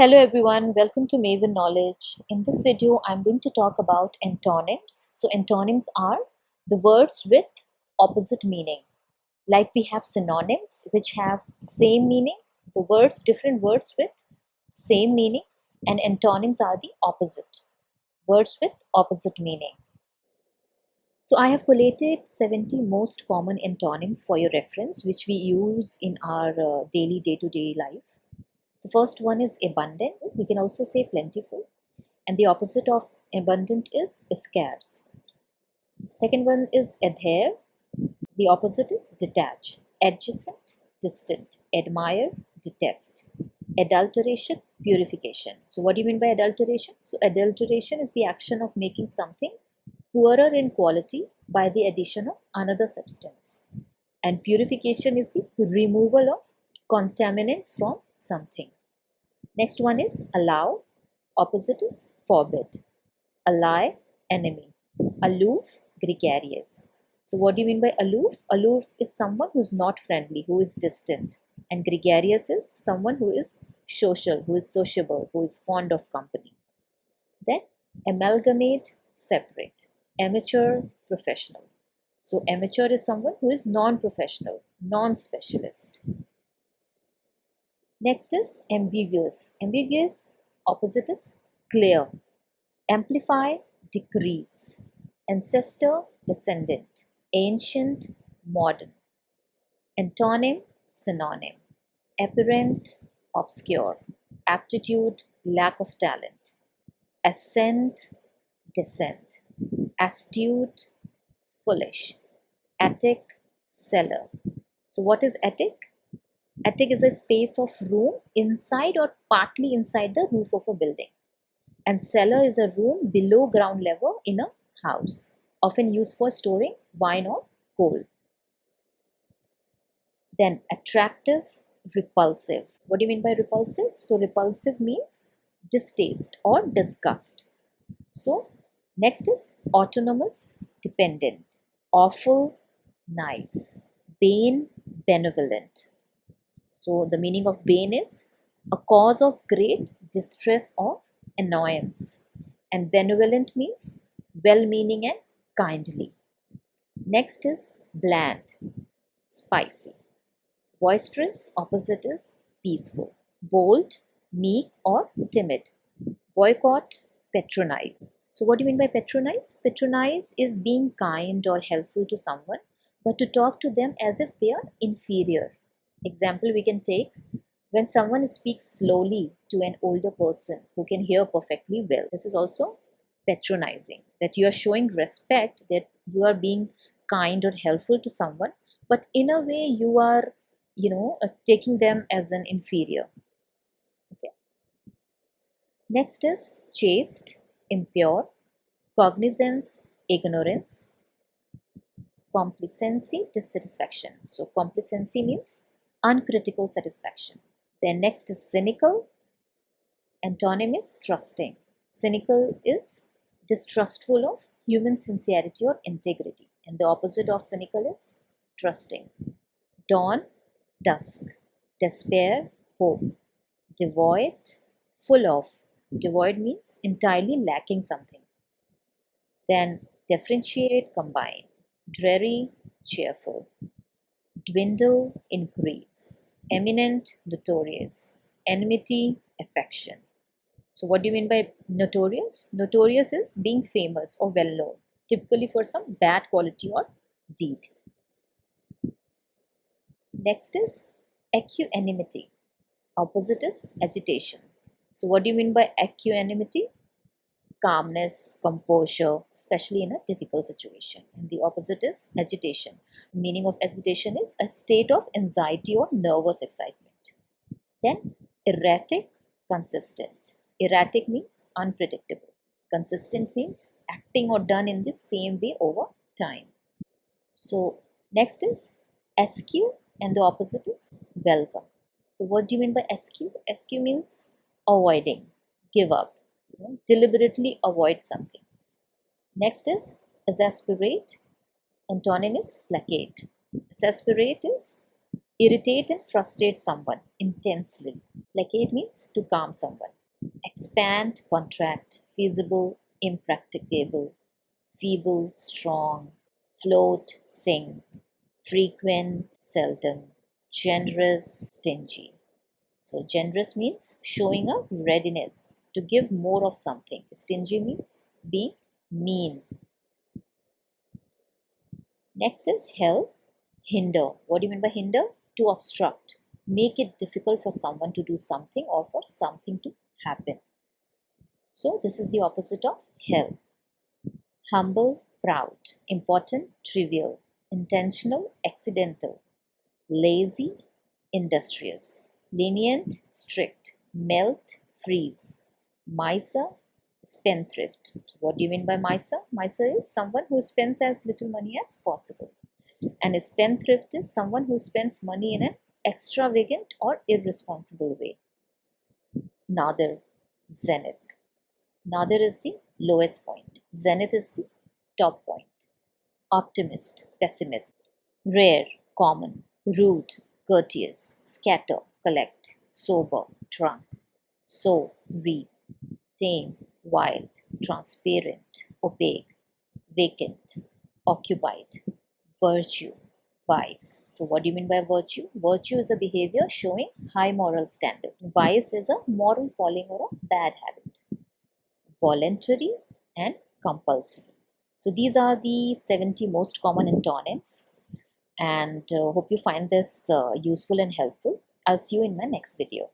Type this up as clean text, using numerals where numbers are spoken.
Hello everyone, welcome to Maven Knowledge. In this video, I'm going to talk about antonyms. So antonyms are the words with opposite meaning. Like we have synonyms which have same meaning, different words with same meaning, and antonyms are the opposite, words with opposite meaning. So I have collated 70 most common antonyms for your reference, which we use in our daily day-to-day life. So first one is abundant. We can also say plentiful. And the opposite of abundant is scarce. Second one is adhere. The opposite is detach. Adjacent, distant. Admire, detest. Adulteration, purification. So what do you mean by adulteration? So adulteration is the action of making something poorer in quality by the addition of another substance. And purification is the removal of contaminants from something. Next one is allow, opposite is forbid. Ally, enemy. Aloof, gregarious. So what do you mean by aloof? Aloof is someone who is not friendly, who is distant. And gregarious is someone who is social, who is sociable, who is fond of company. Then amalgamate, separate. Amateur, professional. So amateur is someone who is non-professional, non-specialist. Next is ambiguous. Ambiguous, opposite is clear. Amplify, decrease. Ancestor, descendant. Ancient, modern. Antonym, synonym. Apparent, obscure. Aptitude, lack of talent. Ascent, descent. Astute, foolish. Attic, cellar. So what is attic? Attic is a space of room inside or partly inside the roof of a building. And cellar is a room below ground level in a house, often used for storing wine or coal. Then attractive, repulsive. What do you mean by repulsive? So repulsive means distaste or disgust. So next is autonomous, dependent. Awful, nice. Bane, benevolent. So the meaning of bane is a cause of great distress or annoyance. And benevolent means well-meaning and kindly. Next is bland, spicy. Boisterous, opposite is peaceful. Bold, meek or timid. Boycott, patronize. So what do you mean by patronize? Patronize is being kind or helpful to someone, but to talk to them as if they are inferior. Example we can take when someone speaks slowly to an older person who can hear perfectly well. This is also patronizing, that you are showing respect, that you are being kind or helpful to someone, but in a way you are, taking them as an inferior. Okay. Next is chaste, impure, cognizance, ignorance, complacency, dissatisfaction. So complacency means uncritical satisfaction. Then next is cynical. Antonym is trusting. Cynical is distrustful of human sincerity or integrity. And the opposite of cynical is trusting. Dawn, dusk. Despair, hope. Devoid, full of. Devoid means entirely lacking something. Then differentiate, combine. Dreary, cheerful. Dwindle, increase. Eminent, notorious. Enmity, affection. So what do you mean by notorious? Notorious is being famous or well known, typically for some bad quality or deed. Next is equanimity. Opposite is agitation. So what do you mean by equanimity? Calmness, composure, especially in a difficult situation. And the opposite is agitation. Meaning of agitation is a state of anxiety or nervous excitement. Then erratic, consistent. Erratic means unpredictable. Consistent means acting or done in the same way over time. So next is eschew, and the opposite is welcome. So what do you mean by eschew? Eschew means avoiding, give up, deliberately avoid something. Next is exasperate. Antonym is placate. Exasperate is Irritate and frustrate someone intensely. Placate means to calm someone. Expand, contract, feasible, impracticable, feeble, strong, float, sink, frequent, seldom, generous, stingy. So generous means showing a readiness to give more of something. Stingy means be mean. Next is help, hinder. What do you mean by hinder? To obstruct. Make it difficult for someone to do something or for something to happen. So this is the opposite of help. Humble, proud. Important, trivial. Intentional, accidental. Lazy, industrious. Lenient, strict. Melt, freeze. Miser, spendthrift. What do you mean by miser? Miser is someone who spends as little money as possible. And a spendthrift is someone who spends money in an extravagant or irresponsible way. Nadir, zenith. Nadir is the lowest point. Zenith is the top point. Optimist, pessimist. Rare, common. Rude, courteous. Scatter, collect. Sober, drunk. Sow, reap. Tame, wild. Transparent, opaque. Vacant, occupied. Virtue, vice. So what do you mean by virtue? Virtue is a behavior showing high moral standard. Vice is a moral falling or a bad habit. Voluntary and compulsory. So these are the 70 most common antonyms, and hope you find this useful and helpful. I'll see you in my next video.